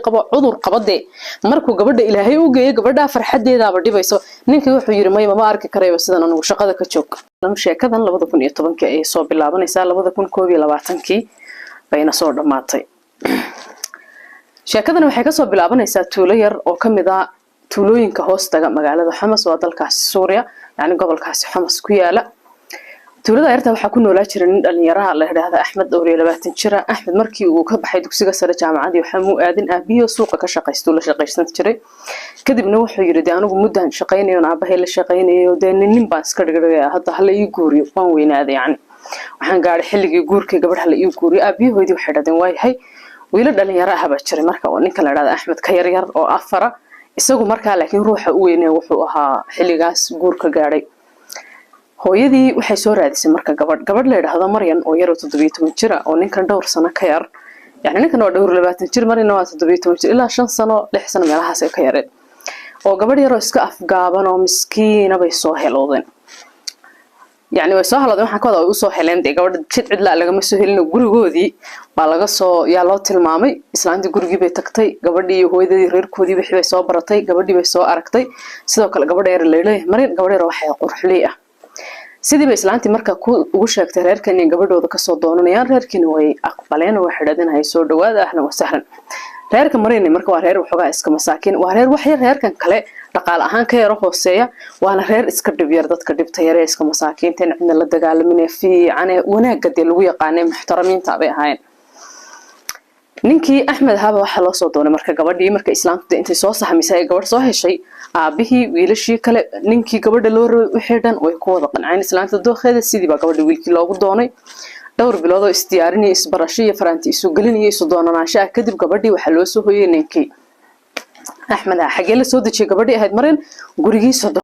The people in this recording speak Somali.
qabo cudur qabade markuu gabadha ilaahay u geeyo gabadha farxadeeda ba dhibayso ninkii wuxuu yiri may ma arki karayo sidan anigu shaqada ka joog sheekadan 2010 ay soo bilaabanaysaa 2021 bayna soo dhamaatay sheekadan waxay ka soo bilaabanaysaa tuulo yar oo kamid ah tuulooyinka hoostaga magaalada Xamas oo dalkaas Suuriya yani gobolkaasi Xamas ku yaala tuulada yarta waxa ku noolaa jiray nin dhalinyaro la yiraahdo Axmed oo 20 jir ah Axmed markii uu ka baxay dugsiga sare jaamacadii waxa uu aadin aabiyo suuqa ka shaqaysto la shaqaysan jiray kadibna wuxuu yiri anigu muddan shaqaynayo aabahay la shaqaynayo nin baan iska dhigay hadda hal ii guuriyo waan weynaaday yani waxaan gaaray xilligii guurka gabadha la ii guuriyo aabiyoodii waxay dhadeen waayahay wiila dhalinyaro ah ba jiray marka oo ninka la yiraahdo Axmed ka yar oo afara isagu markaa laakiin ruuxa u weynaa wuxuu ahaa xilligaas guurka gaaray hooyadii waxay soo raadisay marka gabadh la yiraahdo Maryan oo yar oo 17 jir ah oo ninkan dhowr sano ka yar yani ninkan oo dhowr 20 jir marina waa 17 jir ilaa 5 sano 6 sano meelahaas ay ka yareen oo gabadh yar oo iska afgaaban oo miskiina bay soo heloodeen يعني ويسهل هذا ما حكوا ويسوي حلين دي قبل شد عدلا لقى مسهل إنه جودي بالغ صو يالله المامي إسلام دي جورجي بتكتي قبل دي هو يدي غير كودي بيحب يسوي برتي قبل دي بيسوي أركتي سيدا كلا قبل ير الليلة مرين قبل يروح يقرح ليه سيدي بإسلام تمرك وش أكتر هير كان قبل ده كسر دونه يان هير كانوا هي أقبلين وحدادين هيسود وهذا إحنا وسهلا هير كمرين مرك وهير وحجة إسك مساكين وهير وحير هير كان كله dhaqaal ahaan ka yaro hooseeya waana reer iska dhibiyar dadka dhibtay yare iska masaakiinta in la dagaalaminay fiican wanaag dad lagu yaqaanay muxtaramiinta bay ahayn ninkii Axmed haba waxa loo soo doonay marka gabadhii marka islaamta intay soo saxmisay gabadh soo heshay aabihii wiilashii kale ninkii gabadha loo wixii dhan way ku wada qanceen islaamta dooxeeda sidii ba gabadhii wiilkii loogu doonay dhowr bilood oo isdiyaarinay isbarasho iyo faranti isu gelinayay isu doonanaanshaha kadib gabadhii waxa loo soo hooyay ninkii أحمد حاجة له سودة شيء قبل أحد مرن قريجي صد